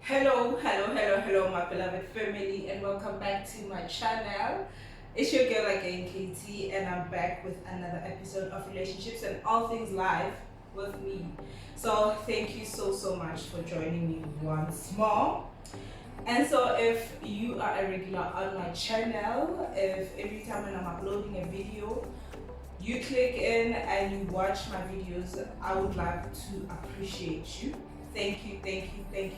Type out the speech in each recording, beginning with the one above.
Hello, my beloved family, and welcome back to my channel. It's your girl again, Ktee, and I'm back with another episode of Relationships and All Things Live with me. So, thank you so much for joining me once more. And so, if you are a regular on my channel, if every time when I'm uploading a video, you click in and you watch my videos, I would like to appreciate you. Thank you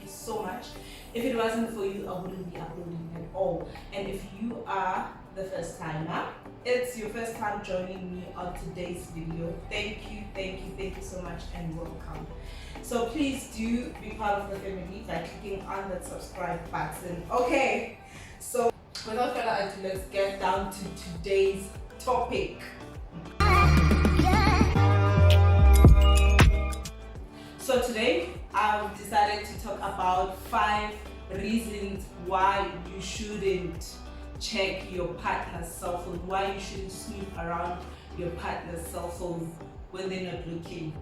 so much. If it wasn't for you, I wouldn't be uploading at all. And if you are the first timer, it's your first time joining me on today's video, thank you so much and welcome. So please do be part of the family by clicking on that subscribe button. Okay, so without further ado, let's get down to today's topic. So today I've decided to talk about 5 reasons why you shouldn't check your partner's cell phone, why you shouldn't snoop around your partner's cell phone when they're not looking,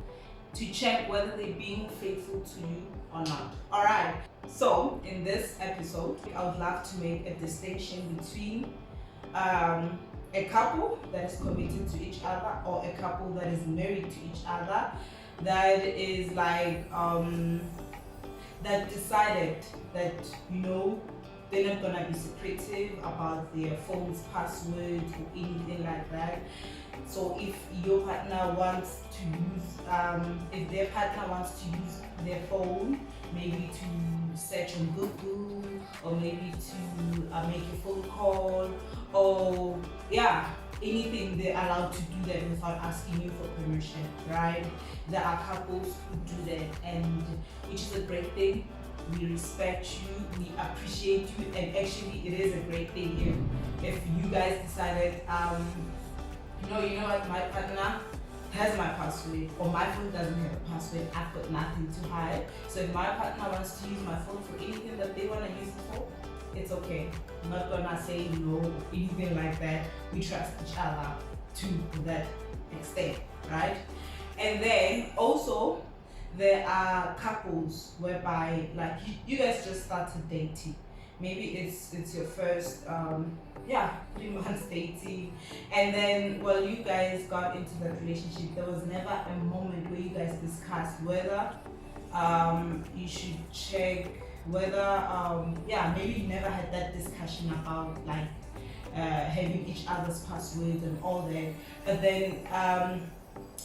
to check whether they're being faithful to you or not. Alright, so in this episode, I would love to make a distinction between a couple that is committed to each other or a couple that is married to each other, that is like that decided that they're not gonna be secretive about their phone's passwords or anything like that. So if your partner wants to use if their partner wants to use their phone, maybe to search on Google, or maybe to make a phone call, or anything, they're allowed to do that without asking you for permission, right? There are couples who do that, and which is a great thing. We respect you, we appreciate you, and actually it is a great thing if you guys decided you know what, my partner has my password, or my phone doesn't have a password, I've got nothing to hide. So if my partner wants to use my phone for anything that they want to use it for, it's okay. I'm not gonna say no or anything like that. We trust each other to that extent, right? And then also there are couples whereby like you guys just started dating. Maybe it's your first 3 months dating, and then you guys got into that relationship. There was never a moment where you guys discussed whether you should check whether maybe you never had that discussion about like having each other's passwords and all that. But then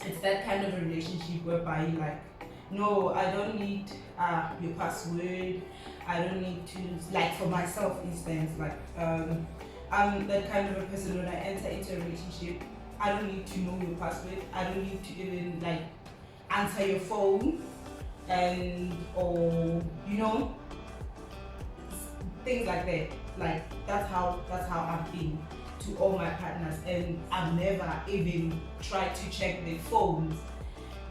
it's that kind of a relationship whereby you like, no, I don't need your password. I don't need to, like for myself instance, like I'm that kind of a person. When I enter into a relationship, I don't need to know your password. I don't need to even like answer your phone, and or things like that. Like that's how I've been to all my partners, and I've never even tried to check their phones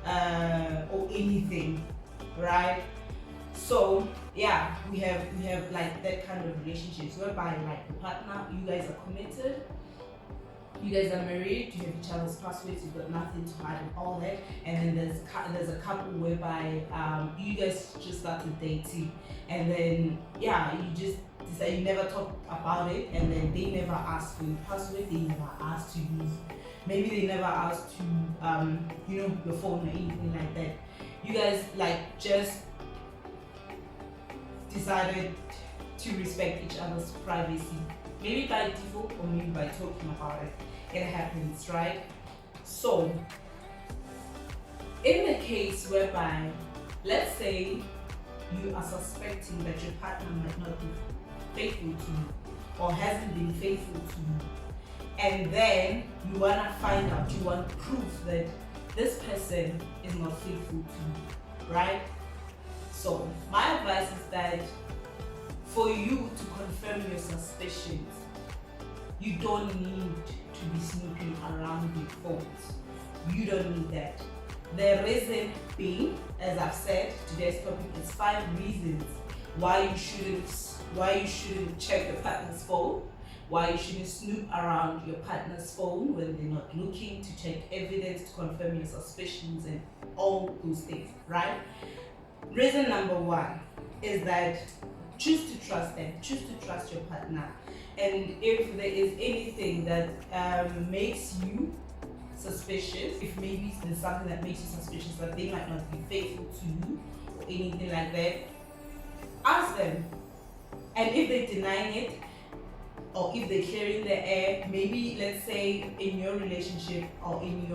or anything, right? So we have like that kind of relationships whereby like the partner, you guys are committed, you guys are married, you have each other's passwords, you've got nothing to hide and all that. And then there's a couple whereby you guys just started dating, and then you just decide, you never talked about it, and then they never asked for your password, they never asked to use, maybe they never asked to your phone or anything like that. You guys like just decided to respect each other's privacy, maybe by default or maybe by talking about it. It happens, right? So in the case whereby, let's say you are suspecting that your partner might not be faithful to you or hasn't been faithful to you, and then you want to find out, you want proof that this person is not faithful to you, right? So my advice is that for you to confirm your suspicions, you don't need to be snooping around your phones. You don't need that. The reason being, as I've said, today's topic is 5 reasons why you shouldn't check your partner's phone, why you shouldn't snoop around your partner's phone when they're not looking, to check evidence, to confirm your suspicions and all those things, right? Reason number 1, is that choose to trust them, choose to trust your partner. And if there is anything that makes you suspicious, if maybe there's something that makes you suspicious that they might not be faithful to you or anything like that, ask them. And if they're denying it, or if they're clearing the air, maybe let's say in your relationship or in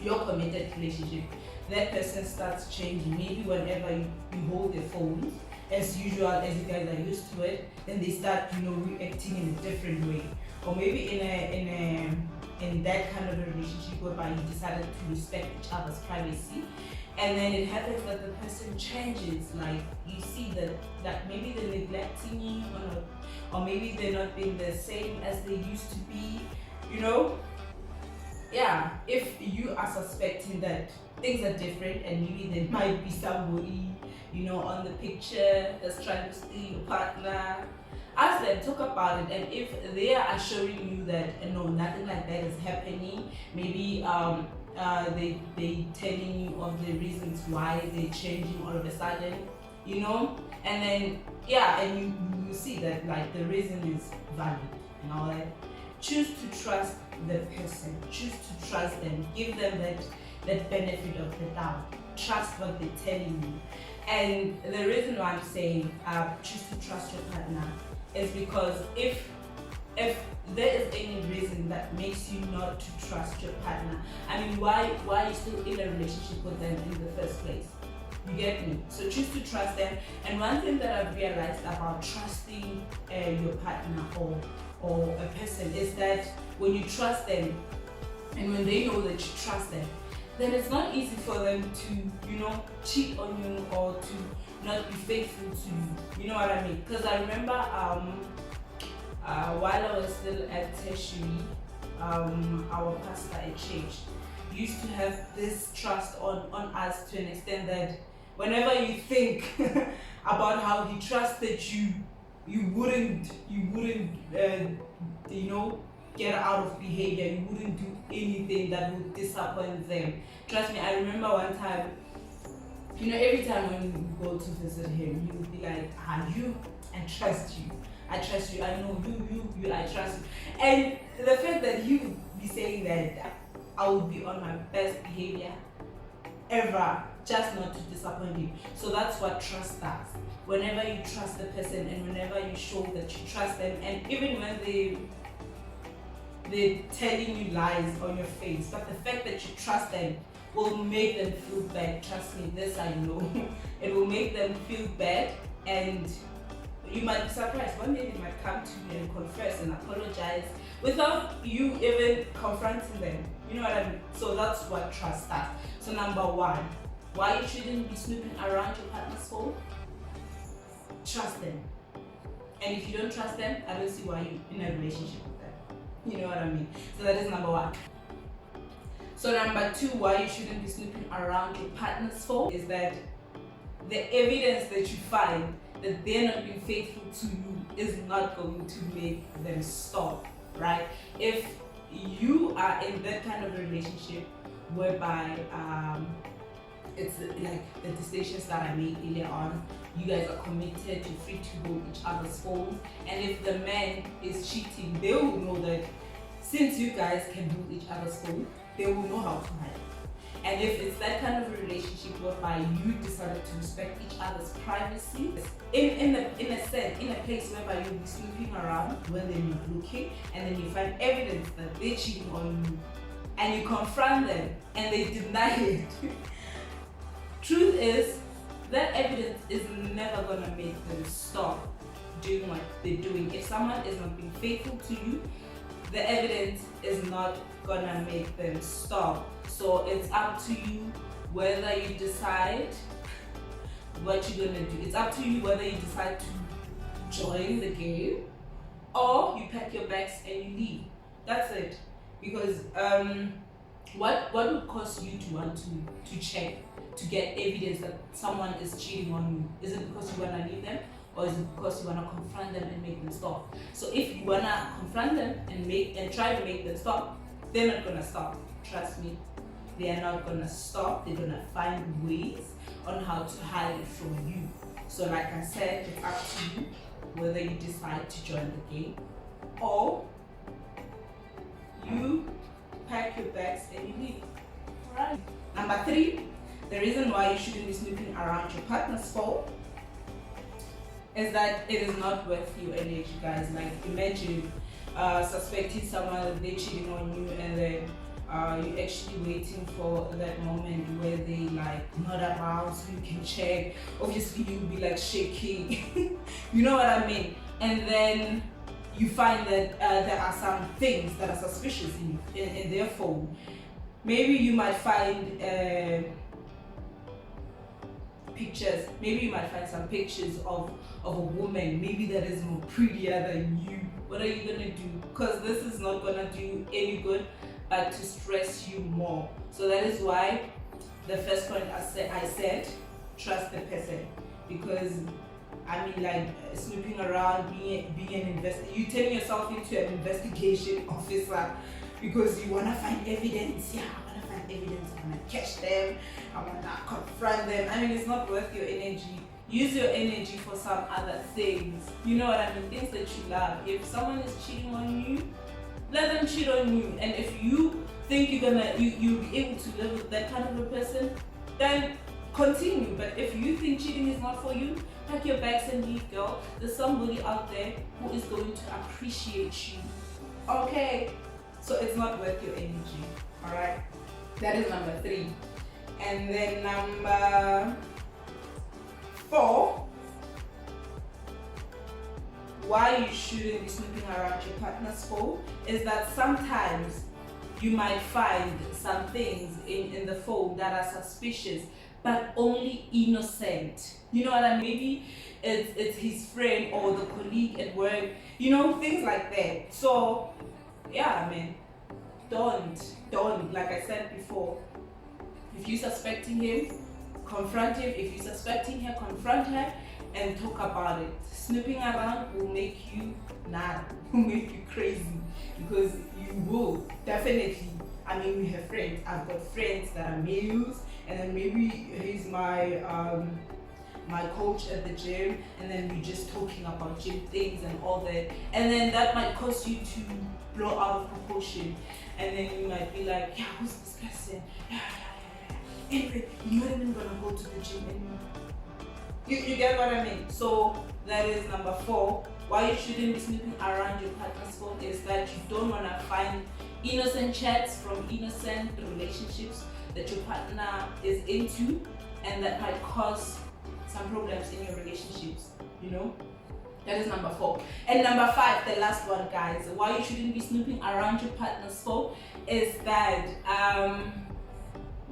your committed relationship, that person starts changing. Maybe whenever you hold their phone, as usual, as you guys are used to it, then they start, reacting in a different way. Or maybe in that kind of a relationship whereby you decided to respect each other's privacy, and then it happens that the person changes. Like you see that maybe they're neglecting you, or maybe they're not being the same as they used to be. Yeah. If you are suspecting that things are different, and maybe there might be somebody on the picture that's trying to steal your partner, ask them, talk about it. And if they are assuring you that no, nothing like that is happening, maybe they telling you of the reasons why they're changing all of a sudden, and then and you see that like the reason is valid and all that. Choose to trust the person, choose to trust them, give them that benefit of the doubt, trust what they're telling you. And the reason why I'm saying choose to trust your partner is because if there is any reason that makes you not to trust your partner, I mean, why are you still in a relationship with them in the first place? You get me? So choose to trust them. And one thing that I've realized about trusting your partner or a person is that when you trust them, and when they know that you trust them, then it's not easy for them to, cheat on you or to not be faithful to you. You know what I mean? Because I remember while I was still at tertiary, our pastor at church used to have this trust on us to an extent that whenever you think about how he trusted you, you wouldn't get out of behavior, you wouldn't do anything that would disappoint them. Trust me, I remember one time, every time when we go to visit him, he would be like, I trust you, I know you, I trust you. And the fact that he would be saying that I would be on my best behavior ever, just not to disappoint you. So that's what trust does. Whenever you trust the person and whenever you show that you trust them, and even when they're telling you lies on your face, but the fact that you trust them will make them feel bad. Trust me, this I know. It will make them feel bad, and you might be surprised. One day they might come to you and confess and apologize without you even confronting them. You know what I mean? So that's what trust does. So number one, why you shouldn't be snooping around your partner's phone? Trust them. And if you don't trust them, I don't see why you're in a relationship with them. You know what I mean? So that is number one. So number two, why you shouldn't be snooping around your partner's phone is that the evidence that you find that they're not being faithful to you is not going to make them stop, right? If you are in that kind of a relationship whereby it's like the decisions that I made earlier on, you guys are committed, you're free to hold each other's phones, and if the man is cheating, they will know that since you guys can hold each other's phone, they will know how to hide. And if it's that kind of a relationship whereby you decided to respect each other's privacy, in a place whereby you'll be snooping around when they're not looking, and then you find evidence that they're cheating on you, and you confront them and they deny it. Truth is, that evidence is never gonna make them stop doing what they're doing. If someone is not being faithful to you, the evidence is not gonna make them stop. So it's up to you whether you decide what you're gonna do. It's up to you whether you decide to join the game or you pack your bags and you leave. That's it. Because what would cause you to want to check, to get evidence that someone is cheating on you? Is it because you wanna leave them, or is it because you wanna confront them and make them stop? So if you wanna confront them and try to make them stop, they're not gonna stop. Trust me, they are not gonna stop. They're gonna find ways on how to hide it from you. So like I said, it's up to you whether you decide to join the game or you pack your bags and you leave. Alright. Number 3, the reason why you shouldn't be snooping around your partner's phone is that it is not worth your energy, guys. Like imagine suspecting someone that they're cheating on you, and then you're actually waiting for that moment where they like not around so you can check. Obviously you'll be like shaking. You know what I mean? And then you find that there are some things that are suspicious in their phone. Maybe you might find pictures. Maybe you might find some pictures of a woman, maybe that is more prettier than you. What are you gonna do? Because this is not gonna do any good but to stress you more. So that is why the first point I said trust the person, because I mean, like snooping around, being you turning yourself into an investigation officer because you wanna find evidence. Yeah, I wanna find evidence. I wanna catch them. I wanna confront them. I mean, it's not worth your energy. Use your energy for some other things. You know what I mean? Things that you love. If someone is cheating on you, let them cheat on you. And if you think you'll be able to live with that kind of a person, then continue. But if you think cheating is not for you, pack your bags and leave, girl. There's somebody out there who is going to appreciate you. Okay? So it's not worth your energy. Alright? That is number 3. And then number 4, why you shouldn't be snooping around your partner's phone is that sometimes you might find some things in the phone that are suspicious but only innocent. You know what I mean? Maybe it's his friend or the colleague at work, you know, things like that. So yeah, man, don't, like I said before, if you're suspecting him, confront him. If you're suspecting her, confront her and talk about it. Snooping around will make you mad, will make you crazy, because you will definitely. I mean, we have friends. I've got friends that are males, and then maybe he's my coach at the gym, and then we're just talking about gym things and all that, and then that might cause you to blow out of proportion, and then you might be like, yeah, who's this person? Yeah. Anyway, you're not even gonna go to the gym anymore. You get what I mean? So that is number 4. Why you shouldn't be snooping around your partner's phone is that you don't wanna find innocent chats from innocent relationships that your partner is into, and that might cause some problems in your relationships, you know? That is number 4. And number 5, the last one, guys, why you shouldn't be snooping around your partner's phone is that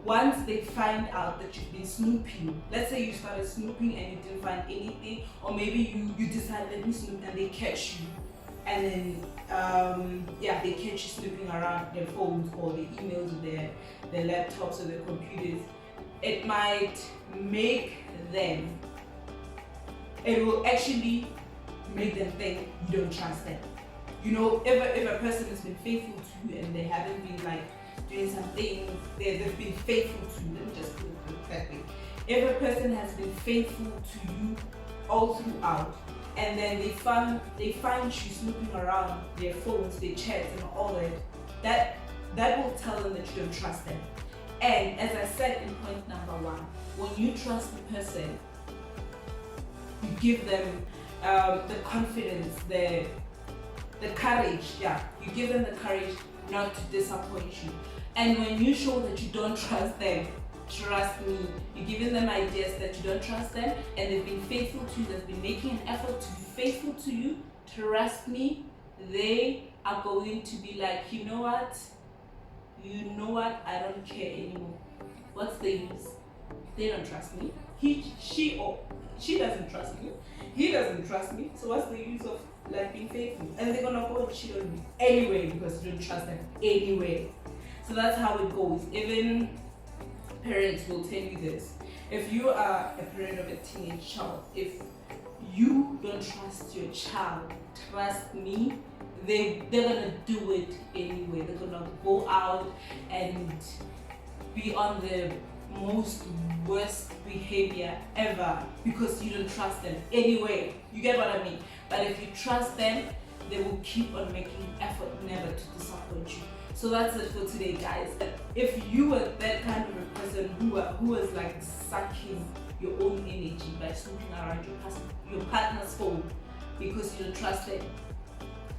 once they find out that you've been snooping, let's say you started snooping and you didn't find anything, or maybe you decide, let me snoop, and they catch you, and then they catch you snooping around their phones or their emails or their laptops or their computers, it might make them, it will actually make them think you don't trust them. You know, if a person has been faithful to you and they haven't been like doing some things, they've been faithful to you, let me just put it that way. If a person has been faithful to you all throughout, and then they find you snooping around their phones, their chats and all that will tell them that you don't trust them. And as I said in point number 1, when you trust the person, you give them the confidence, the courage, you give them the courage not to disappoint you. And when you show that you don't trust them, trust me, you're giving them ideas that you don't trust them, and they've been faithful to you, they've been making an effort to be faithful to you, trust me, they are going to be like, you know what, I don't care anymore. What's the use? They don't trust me. She doesn't trust me. He doesn't trust me. So what's the use of like being faithful? And they're gonna go and cheat on you anyway because you don't trust them anyway. So that's how it goes. Even parents will tell you this. If you are a parent of a teenage child, if you don't trust your child, trust me, they're gonna do it anyway. They're gonna go out and be on the most worst behavior ever because you don't trust them anyway. You get what I mean? But if you trust them, they will keep on making effort never to disappoint you. So that's it for today, guys. If you were that kind of a person who was like sucking your own energy by snooping around your partner's phone because you don't trust them,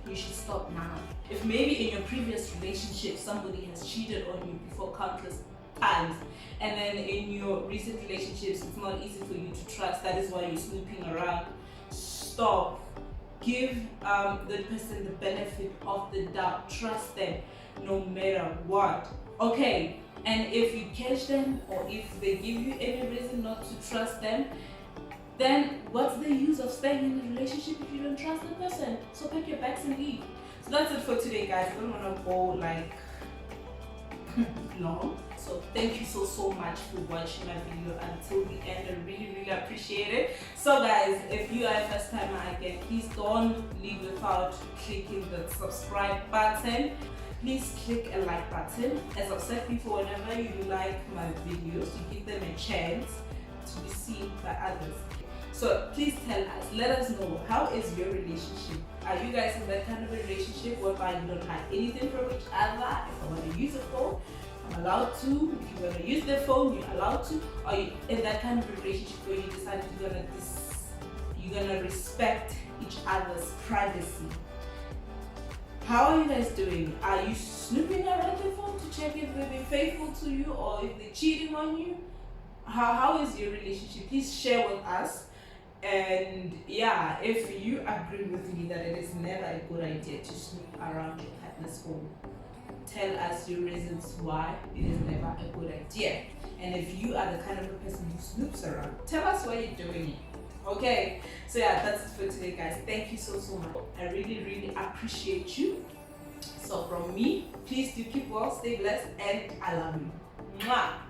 you should stop now. If maybe in your previous relationship somebody has cheated on you before countless times, and then in your recent relationships it's not easy for you to trust, that is why you're snooping around, stop. Give the person the benefit of the doubt. Trust them no matter what. Okay, and if you catch them or if they give you any reason not to trust them, then what's the use of staying in a relationship if you don't trust the person? So pack your bags and leave. So that's it for today, guys. I don't want to go like long. So thank you so much for watching my video until the end. I really appreciate it. So guys, if you are a first timer again, please don't leave without clicking the subscribe button. Please click a like button. As I've said before, whenever you like my videos, you give them a chance to be seen by others. So please tell us, let us know, how is your relationship? Are you guys in that kind of a relationship whereby you don't hide anything from each other? If I want to use a phone, I'm allowed to. If you want to use the phone, you're allowed to. Or you in that kind of relationship where you decide you're gonna respect each other's privacy? How are you guys doing? Are you snooping around the phone to check if they've been faithful to you or if they're cheating on you? How is your relationship? Please share with us. And yeah, if you agree with me that it is never a good idea to snoop around your partner's phone, tell us your reasons why it is never a good idea. And if you are the kind of a person who snoops around, tell us why you're doing it. Okay, so yeah, that's it for today, guys. Thank you so much. I really appreciate you. So from me, please do keep well, stay blessed, and I love you. Mwah!